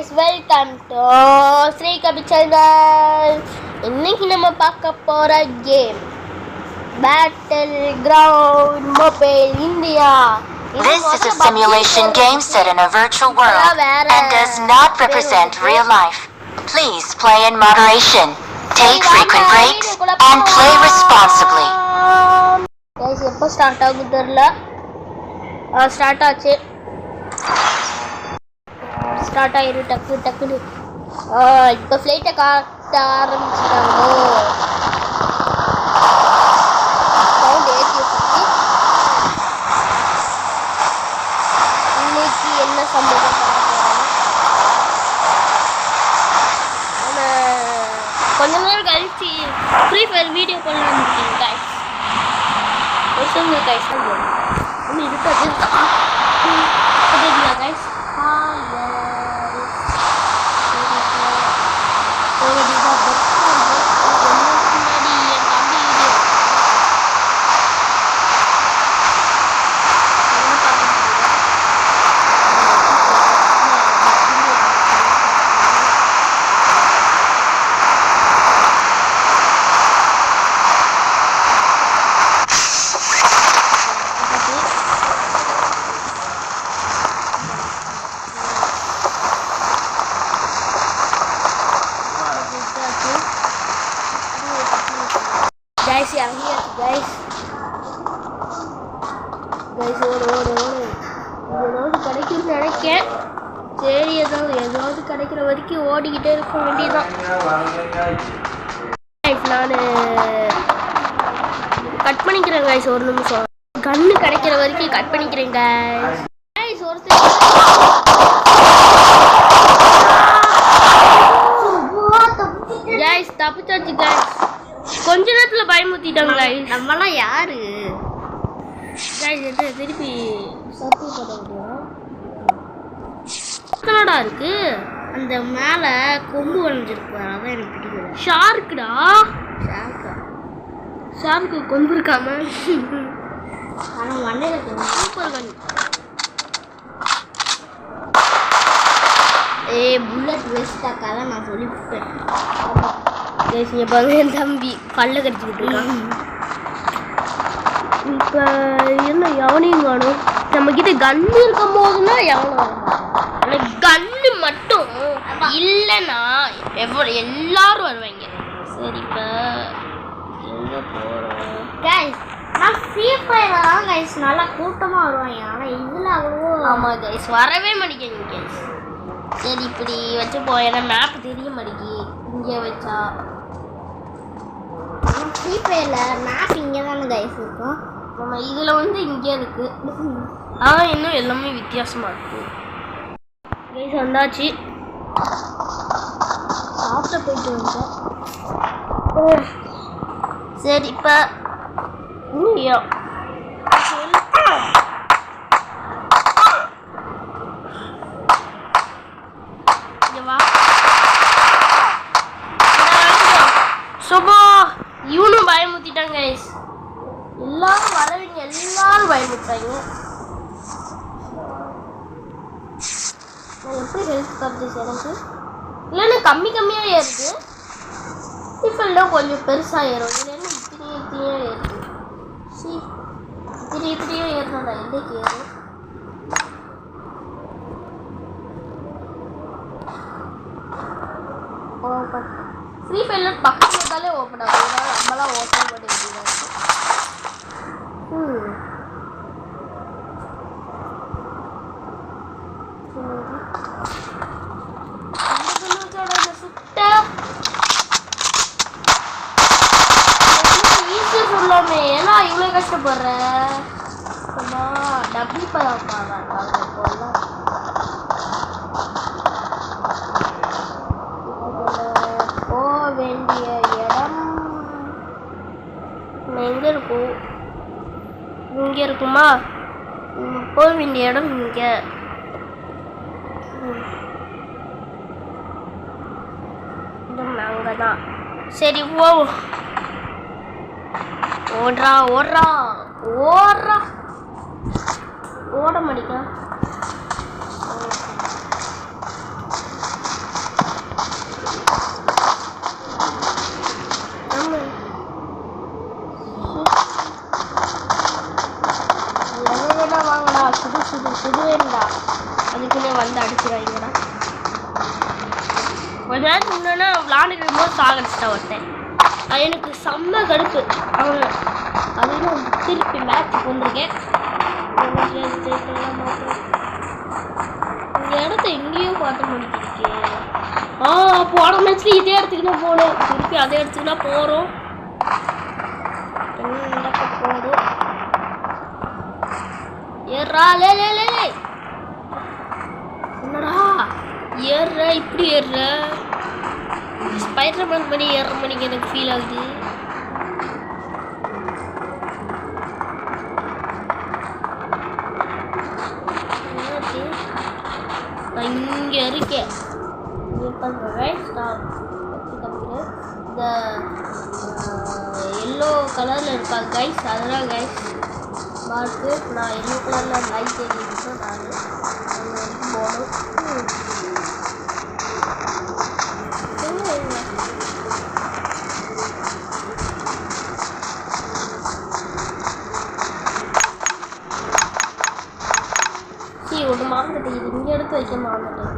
guys, welcome to Sri Kabi channel. இன்னைக்கு நம்ம பார்க்க போற game Battleground Mobile India. This is a simulation game set in a virtual world and does not represent real life. Please play in moderation, take frequent breaks, and play responsibly. Guys, எப்போ start ஆகுது தெரியல. Start ஆச்சு. Start ஆயிரு டக்குன்னு. இப்போ ஃப்ளைட்டை காட்ட ஆரம்பிச்சிட்டாங்க. சவுண்ட் ஏற்றி வச்சு இன்னைக்கு என்ன சம்பவம் கொஞ்ச நேரம் கழிச்சு ஃப்ரீ ஃபயர் வீடியோ பண்ணலாம் இருக்கேன் கைஸ். சொல்லுங்க கைஸ். இன்னும் இருக்காது guys. guys, yang lihat guys ஓடு கிடைக்கும்னு நினைக்கேன். சரி ஏதாவது கிடைக்கிற வரைக்கும் ஓடிக்கிட்டே இருக்க வேண்டியதான். நான் கட் பண்ணிக்கிறேன் guys, ஒரு நிமிஷம். கண்ணு கிடைக்கிற வரைக்கும் கட் பண்ணிக்கிறேன் guys. ஒருத்தர் தப்பிச்சாச்சு guys. கொஞ்ச நேரத்துல பயமுத்திட்டாங்க guys. நம்மலாம் யாரு guys? திருப்பி சத்து போட முடியும். என்னடா இருக்கு அந்த மேல கொம்பு வளைஞ்சிருக்கு, அதான் எனக்கு பிடிக்கல. ஷார்க்குடா. ஷார்க்கு கொம்பு இருக்காம ஆனா மண்டையில சூப்பர் கன். புல்லட் வேஸ்டாக்காக நான் சொல்லிவிட்டேன் guys. இங்க பாருங்க, என் தம்பி பல்ல கடிச்சுக்கிட்டு இருக்கான். இப்போ என்ன எவனையும் காணும். நம்ம கிட்ட கன்னு இருக்கும் போதுன்னா எவனும் கன்னு மட்டும் இல்லைன்னா எல்லாரும் வருவாங்க. சரி இப்போ எங்கே போகிறோம் கைஸ்? நான் ஃப்ரீ ஃபயர் தான் கைஸ், நல்லா கூட்டமாக வருவாங்க. ஆனால் இதில் அவ்வளோ ஆமாம் கைஸ் வரவே மாட்டேங்குது கைஸ். சரி இப்படி வச்சு ஏன்னா மேப் தெரிய மாட்டேங்கி. இங்கே வச்சா ஃப்ரீ ஃபயரில் மேப் இங்கே தானே கைஸ் இருக்கும். நம்ம இதில் வந்து இங்கே இருக்குது. ஆனால் இன்னும் எல்லாமே வித்தியாசமாக இருக்குது கைஸ். வந்தாச்சு, சாப்பிட்ட போயிட்டு வந்தோம். சரி இப்போ சுபா இவனும் பயமுத்திட்டாங்க கைஸ். எல்லாரும் வரவங்க எல்லாரும் பயமுட்டாங்க. எப்படி ஹெல்த் கப்ஜஸ் எனக்கு இல்லைன்னா கம்மியாக ஏறுது. டிஃபனில் கொஞ்சம் பெருசாக ஏறும். இல்லைன்னா இத்தனையும் ஏறுது. இத்தனையும் ஏறணும்டா. எல்லைக்கு ஏறும். ஃப்ரீ ஃபயரில் பக்கத்தில் இருந்தாலே ஓப்பன் ஆகும். நம்மளாம் ஓப்பன் பண்ண வேண்டியதாக இருக்கும். ஈஸியாக சொல்லாமே, ஏன்னா இவ்வளோ கஷ்டப்படுறேன். டபுள் போகலாம் போக வேண்டிய இடம் எங்கே இருக்கும்? இங்கே இருக்குமா? போக வேண்டிய இடம் இங்கே. அங்கே தான். சரி ஓ ஓடுறா ஓட மாட்டேங்க. சுடுவேண்டா அதுக்குன்னே வந்து அடிச்சிடாங்கடா. கொஞ்ச நேரத்துக்கு முன்னாடி விளாண்டுக்கும் போது சாகடிச்சிட்டா ஒருத்தன். அது எனக்கு செம்ம கடுப்பு. அவன் அதுவும் திருப்பி மேட்ச்சுக்கு வந்திருக்கேன். இந்த இடத்த எங்கேயோ பார்த்து முடிச்சிருக்கேன். போன மேட்ச்ல இதே இடத்துக்கு தான் போனோம். திருப்பி அதே இடத்துக்கு தான் போகிறோம். என்ன நடக்க போகுது? ஏறா லே லே லே லே. என்னடா ஏறுற இப்படி ஏறுற? ஸ்பைடர்மேன் பண்ணி ஏறுற மணிக்கு எனக்கு ஃபீல் ஆகுது. நான் இங்கே இருக்கேன். இந்த எல்லோ கலரில் இருப்பாங்க கைஸ், அதெல்லாம் கைஸ் மார்க்கு. நான் எல்லோ கலரில் லைட் ஏறிட்டு நான் போகணும். ஒன்று மறந்துட்டேன். இது இங்கே எடுத்து வைக்க மறந்துட்டேன்.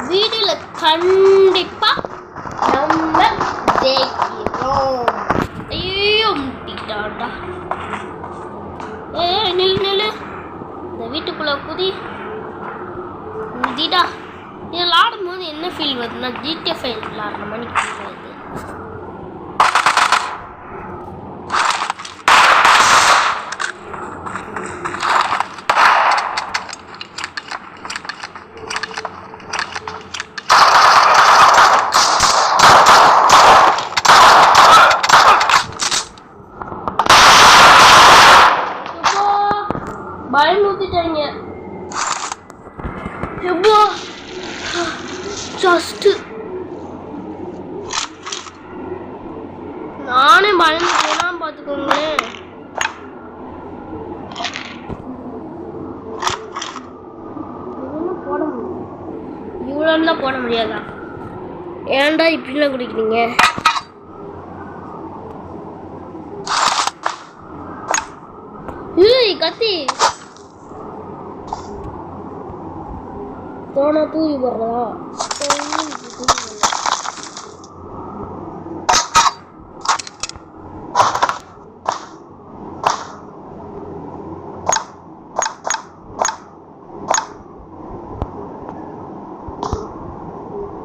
வீடியோவில் கண்டிப்பாக நம்ம ஜெயிக்கிறோம். ஐயோ முட்டிட்டாண்டா. நில்லு இந்த வீட்டுக்குள்ளே குதிடா. இதில் ஆடும்போது என்ன ஃபீல் வருதுன்னா GTA 5 விளாடுற மாதிரி ஃபீல் வருது. பயமுறுத்திட்டாங்க. எப்போ ஜஸ்ட் நானே பயந்துட்டேன் பார்த்துக்கோங்களேன். போட முடியும் இவ்வளோ இருந்தால் போட முடியாதா? ஏன்டா இப்படிலாம் குடிக்கிறீங்க? கத்தி போனா தூக்கி போடுறதா?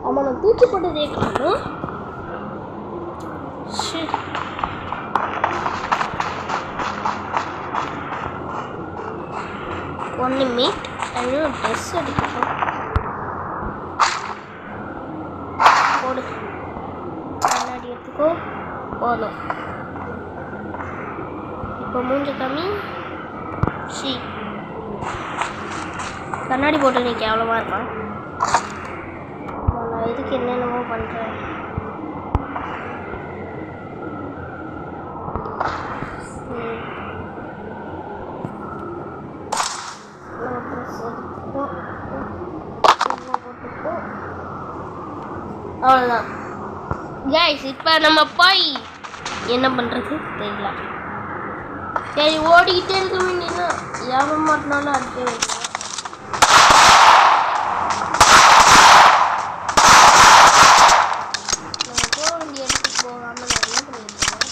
அவனை தூக்கி போட்டதே காணும். ஒன்று மீட் இன்னும் ட்ரெஸ் அடிக்கணும். போடு கண்ணாடி எடுத்துக்கோ போதும். இப்போ மூஞ்சி கம்மி. கண்ணாடி போட்டு நீ கேவலமாக இருப்பான். நான் இதுக்கு என்னென்னமோ பண்ணுறேன். அவ்வளோதான் கைஸ். இப்போ நம்ம போய் என்ன பண்ணுறது தெரியல. சரி ஓடிக்கிட்டே இருக்க வேண்டியதான். ஏன் மாட்டினாலும் அடுத்தே வைக்கலாம். நம்ம போக வேண்டிய இடத்துக்கு போகாமல் நான் என்ன பண்ணியிருக்கேன்?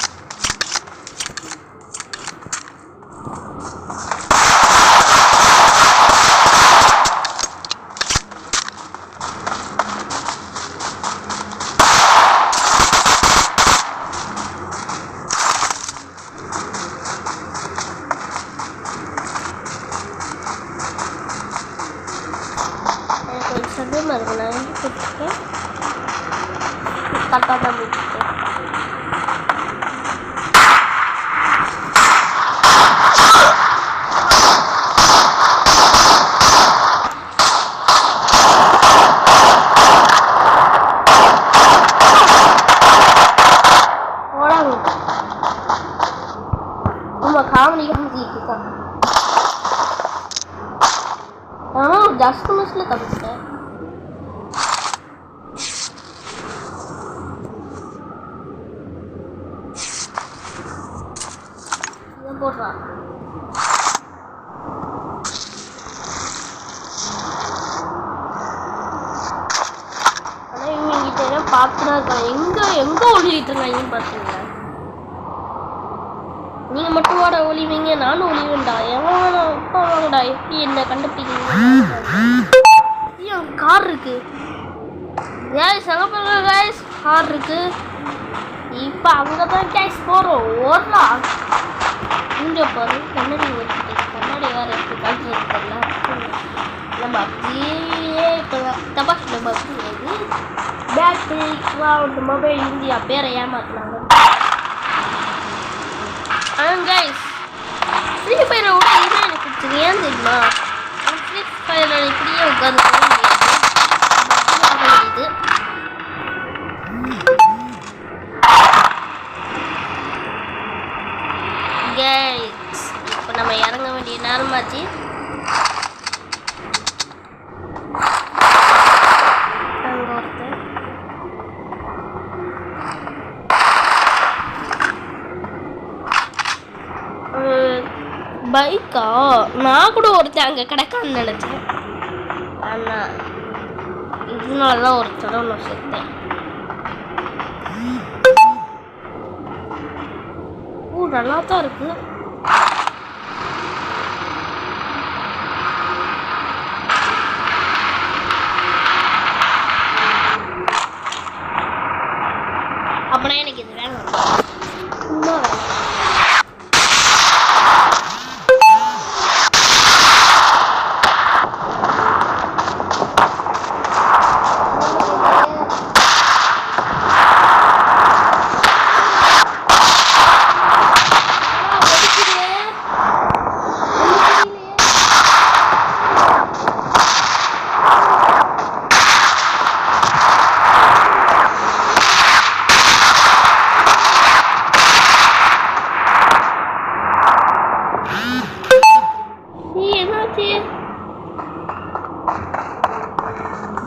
சந்தேகமாக இருக்கும். நான் வந்து கொடுத்துருக்கேன் கரெக்டாக தான் முடிச்சுட்டேன். ஓடாங்க ஆமாம் காமெடி காமிச்சிட்டு இருக்கான். ஆனால் ஜஸ்ட் மிஸ்ல தப்பிச்சிட்டேன். போடுறான். ஆனால் இவங்க கிட்ட பார்த்துதான் இருக்கான். எங்கே ஒளிவிட்டு இருக்காங்கன்னு பார்த்துங்க. நீங்கள் மட்டும் வாட ஒளிவீங்க, நானும் ஒளிவேண்டா. எவன்டா எப்படி என்ன கண்டுபிடிக்கிறீங்க? கார் இருக்கு கேஸ், அங்கே பாருங்க கேஸ், கார் இருக்கு. இப்போ அங்கே தான் கேஸ் போகிறோம். ஓடலாம். இங்கே பாரு கண்ணாடி ஓடிட்டு, கண்ணாடி வேறு இருக்குது காட்டுறது தெரியல. நம்ம அப்படியே இப்போ தபாஷ் நம்ம அப்படிங்கிறது பேட்டரி கிளவுட் மொபைல் இந்தியா பேரை ஏமாத்தினாங்க. கைஸ், ஃப்ரீ ஃபயரை விட இது எனக்கு பிடிச்சது. ஏன் தெரியுமா? ஃப்ரீ ஃபயரில் இப்படியே உட்காந்து போக முடியாது. கைஸ், இப்போ நம்ம இறங்க வேண்டிய நேரமாச்சு. பைக்கா? நான் கூட ஒருத்தன் அங்கே கிடக்கான்னு நினச்சேன். ஆனால் இதனால தான் ஒரு தடவை நான் செத்தேன். நல்லா தான் இருக்கு. அப்படின்னா எனக்கு இது வேணும். சும்மா வேணும்.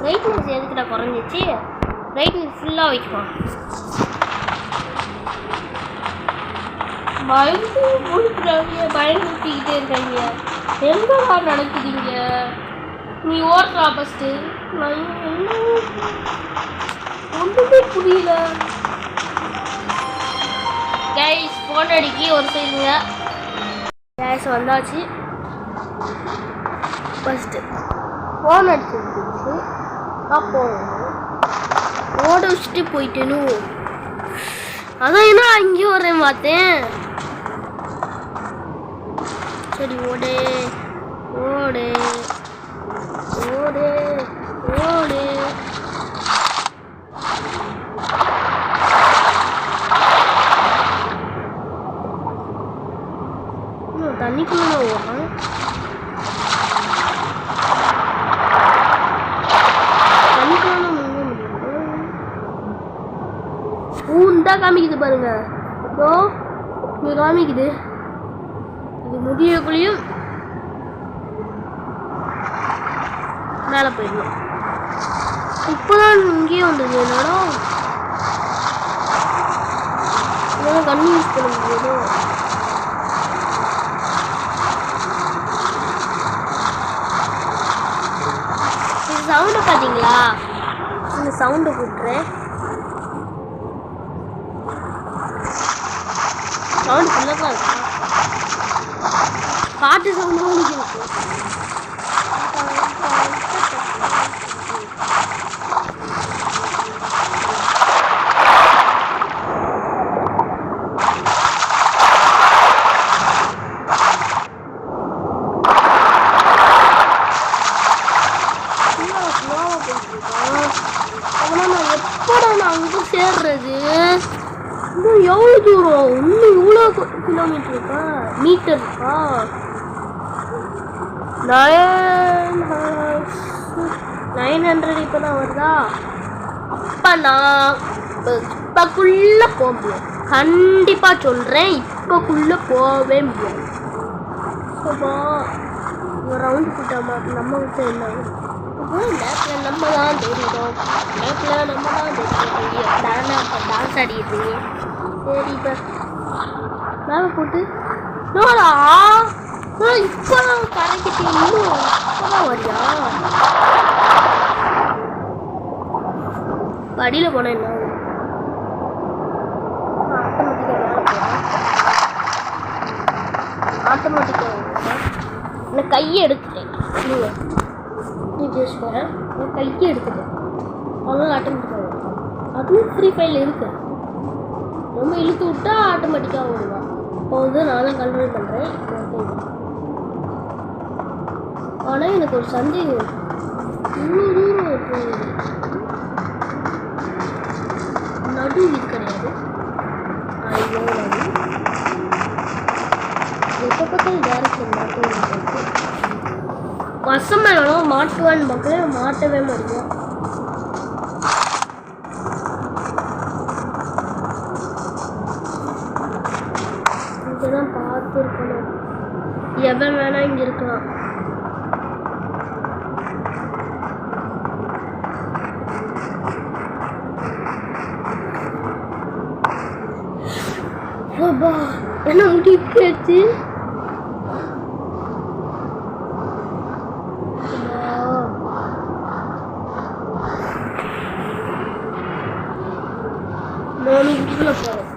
பிரைட்னஸ் எதுக்கிட்ட குறைஞ்சிச்சு? பிரைட்னஸ் ஃபுல்லாக வைக்கலாம். பயந்து முடிக்கிறாங்க, பயந்துக்கிட்டே இருக்காங்க. எங்கடா நடக்குதுங்க? நீ ஓடுறா ஃபஸ்ட்டு. நான் ஒன்றுமே புரியல. கேஸ் ஃபோன் அடிக்கி ஒரு சைடுங்க. கேஸ் வந்தாச்சு. ஃபஸ்ட்டு ஃபோன் அடிச்சிருந்துச்சு. அப்போ ஓட வச்சுட்டு போயிட்டேனோ. அதான் என்ன அங்கேயும் வரேன் பார்த்தேன். சரி ஓடு ஓடு ஓடு ஓடு. தண்ணிக்குள்ள ஓடுறேன். காமிக்குது பாருங்க. இதோ இங்க காமிக்குது. இது முடியக்குள்ளேயும் மேலே போயிடணும். இப்போதான் இங்கேயே வந்தது. என்னடா இதெல்லாம் கண்ணு யூஸ் பண்ண முடியாது. இது சவுண்டை பார்த்தீங்களா? இந்த சவுண்டை கூட்டுறேன். சவுண்ட் ஃபுல்லாக தான் இருக்கும். பாட்டு சவுண்ட் இருக்கு. எப்படா நான் அங்கே சேர்றது? இன்னும் எவ்வளோ தூரம்? இன்னும் இவ்வளோ கிலோமீட்டர் இருக்கா? மீட்டர் இருக்கா? 900 இப்போ தான் வருதா? அப்போ நான் இப்போக்குள்ளே போக முடியும். கண்டிப்பாக சொல்கிறேன், இப்போக்குள்ளே போகவே முடியாது. ஒரு ரவுண்டு போட்டாமா நம்ம விட்டு என்ன நேரத்தில் நம்ம தான் தெரியும். நேரத்தில் நம்ம தான் தெரியும். டான்ஸ் ஆடிடுறீங்க. சரி இப்போ மேலே போட்டு நோடா இப்போ கரைக்கிட்டு இன்னும் இப்போதான் வரியா படியில் போனேன் என்ன ஆட்டோமேட்டிக்காக நான் கையை எடுத்துட்டேன் நீ பேசுவேன் நான் கையை எடுத்துட்டேன் அதனால ஆட்டோமேட்டிக்காக வரும் அதுவும் ஃப்ரீ ஃபயரில் இருக்கு ரொம்ப இழுத்து விட்டா ஆட்டோமேட்டிக்காக வருவான் இப்போ வந்து நான் தான் கண்ட்ரோல் பண்ணுறேன் ஆனால் எனக்கு ஒரு சந்தேகம் இவ்வளோ தூரம் போகுது நடு இது கிடையாது ஐயோ நடு எப்போ பார்த்தாலும் டேரக்ஷன் மாட்டுவேன் வசமாக மாட்டுவான்னு பார்க்குறேன் மாட்டவே மாட்டேன் இங்கதான் பார்த்துருக்கணும் எவன் வேணா இங்கே இருக்கலாம் என்ன முடிக்காச்சு வீட்டுக்குள்ள போறேன்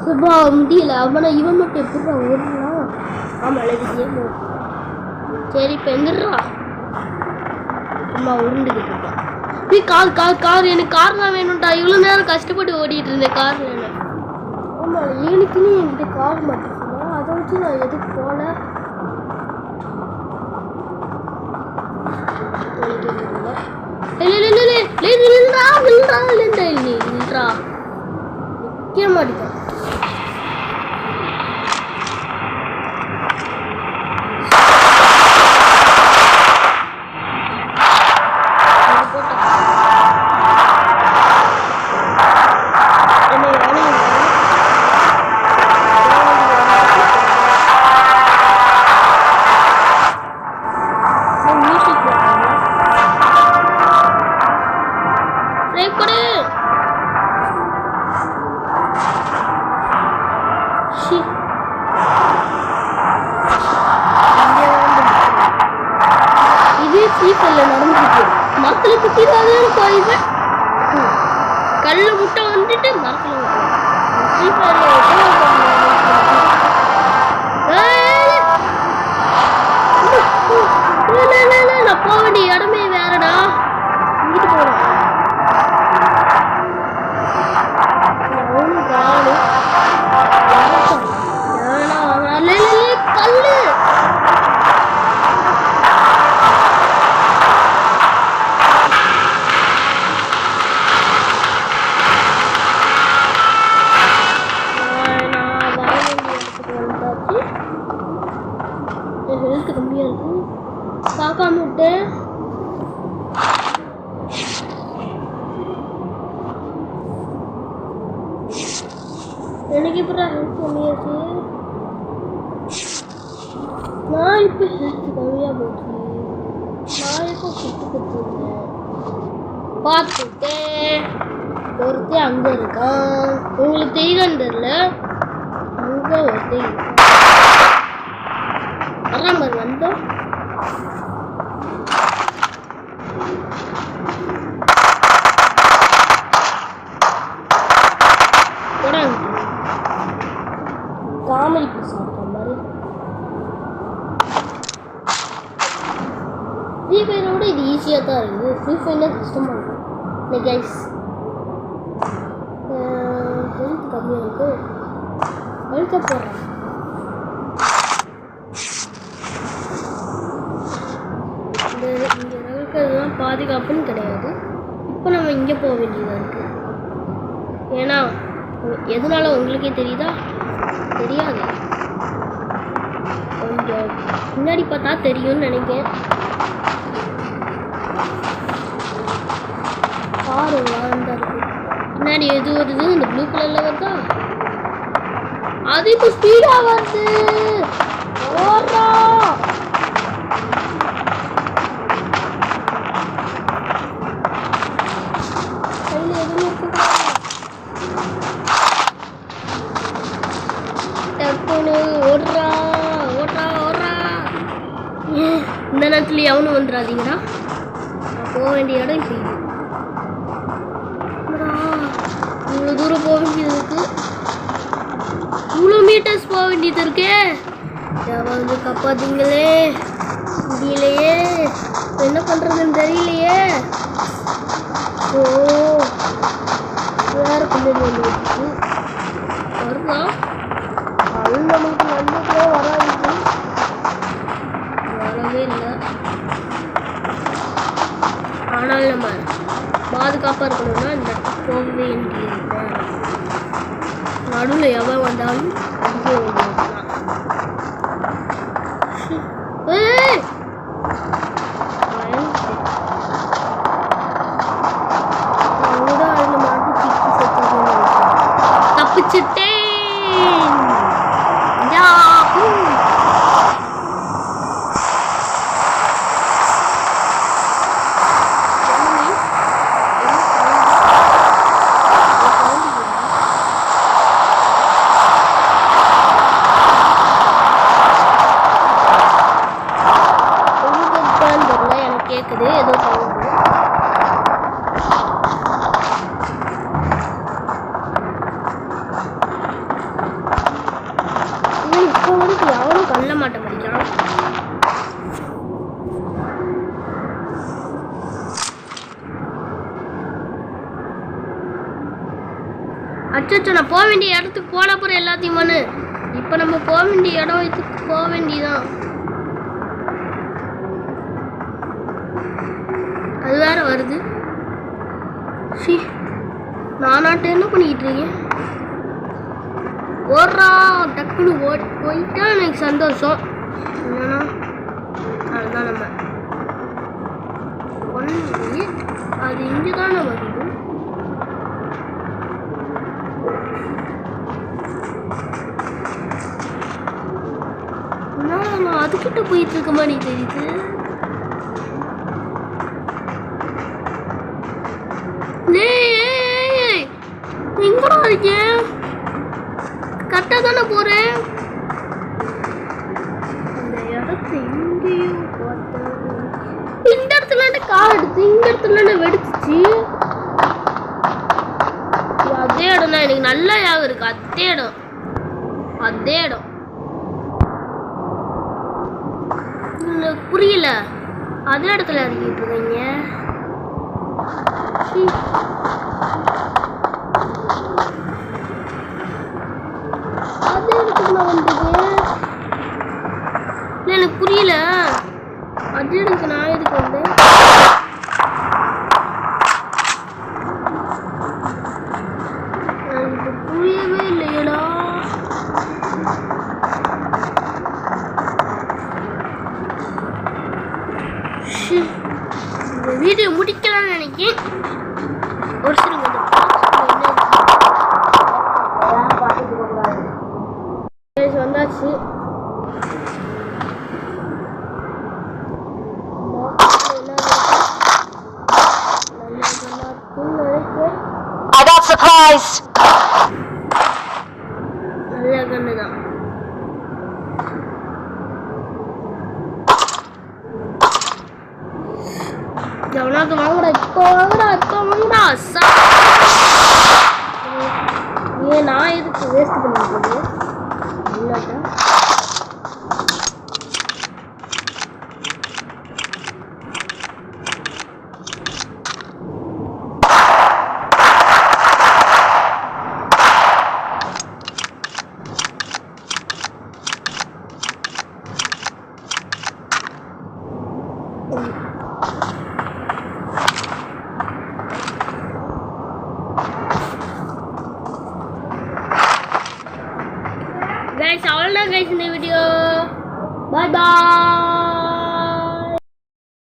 சுபா முடியல அவனை இவன் மட்டும் எப்படி ஓடுறான் ஆமா அழகியே சரி இப்போ எந்திரா அம்மா உருண்டுக்கிட்டு இருக்கான் நீ கார் எனக்கு கார் தான் வேணும்டா இவ்வளோ நேரம் கஷ்டப்பட்டு ஓடிட்டு இருந்தேன் கார் வேணும் ஆமா எனக்குன்னு என்கிட்ட கார் மாட்டேன் அதை வச்சு நான் எதுக்கு போல நிக்க மாட்டேன் நடந்துருக்கு மரத்துல குட்டிதான் போயிடுவேன் கல்ல முட்டை வந்துட்டு மரத்துல நான் போக வேண்டிய இடமே வேறடா இங்கிட்டு போறேன் கல்லு ஹெல்த் கம்மியாக இருக்கு பார்க்காம விட்டேன் எனக்கு இப்போ ஹெல்த் கம்மியாச்சு நான் இப்போ ஹெல்த் கம்மியாக போச்சு நான் இப்போ சுட்டு கொடுத்துருந்தேன் பார்த்துட்டேன் ஒருத்தர் அங்கே இருக்கான் உங்களுக்கு தெரியுதான்னு தெரியல அங்கே ஒருத்தர் இருக்கான் வராமல் வந்தோம் காமெடி பீஸ் சாப்பிட்ற மாதிரி ஃப்ரீ ஃபயரை விட இது ஈஸியாக தான் இருக்குது ஃப்ரீ ஃபயர்னா கஷ்டமாக இருக்கும் இல்லை கைஸ் ஹெல்த் கம்மியாக இருக்கு ஹெல்த்தை போடுறேன் இங்கே இருக்கிறதுலாம் பாதுகாப்புன்னு கிடையாது இப்போ நம்ம இங்கே போக வேண்டியதாக இருக்குது ஏன்னா எதனால உங்களுக்கே தெரியுதா தெரியாது கொஞ்சம் முன்னாடி பார்த்தா தெரியும்னு நினைக்கிறேன் காரு வாழ்ந்தா இருக்கு பின்னாடி எது வருது இந்த ப்ளூ கலர்ல வருதா அது இப்போ ஸ்பீடா வருது ஓடுறா கையில் ரோட்ல எவனும் வந்துடாதீங்கடா. நான் போக வேண்டிய இடம் இது. இவ்வளோ தூரம் போக வேண்டியது இருக்கு. இவ்வளோ மீட்டர்ஸ் போக வேண்டியது இருக்கே. வந்து காப்பாத்தீங்களே. முடியலையே. என்ன பண்றதுன்னு தெரியலையே. ஓ வேற பின்னாடி வந்துருக்கு. வருதா? அது நமக்கு வந்துட்டே வராது. வரவே இல்லை. ஆனால் நம்ம பாதுகாப்பாக இருக்கணும்னா இந்த போகவே வேண்டியது. நடுவில் எவன் வந்தாலும் அங்கே வேண்டியதுதான். தப்பிச்சுட்டேன். கேக்குது ஏதோ சவுண்ட். இப்போ வரைக்கும் யாரும் கல்ல மாட்ட மாட்டேங்கிறான். அச்சோ நான் போக வேண்டிய இடத்துக்கு போன அப்புறம் எல்லாத்தையும் மண்ணு. இப்போ நம்ம போக வேண்டிய இடம் இதுக்கு போக வேண்டியதான். அது வேற வருது. நானாட்ட என்ன பண்ணிக்கிட்டு இருக்கேன்? ஓடுறா டக்குன்னு போயிட்டா எனக்கு சந்தோஷம். என்னன்னா அதுதான் நம்ம ஒன்று அது இங்கே தானே வருது. நான் அதுக்கிட்ட போயிட்டு இருக்க மாதிரி தெரியுது. எங்கடா இருக்கேன்? கரெக்டா தானே போறேன். இந்த இடத்த எங்கேயும் இந்த இடத்துல கார் எடுத்து இந்த இடத்துல வெடிச்சிச்சு. அதே இடம் தான் எனக்கு நல்லா ஞாபகம் இருக்கு. அதே இடம் புரியல. அதே இடத்துல இறங்கிட்டு இருக்கீங்க. அதே இடத்துக்கு நான் வந்தது எனக்கு புரியல. அதே இடத்துக்கு நான் எதுக்கு வந்தேன்? எனக்கு புரியவே இல்லையடா. இந்த வீடியோ முடிக்கலாம்னு நினைக்கிறேன். ஒரு சில வந்தாச்சு. I got supplies. நல்ல கண்ணுதான். எவனாவது வாங்கடா. இப்போ வாங்கடா. ஏன் நான் எதுக்கு வேஸ்ட் பண்ணிட்டு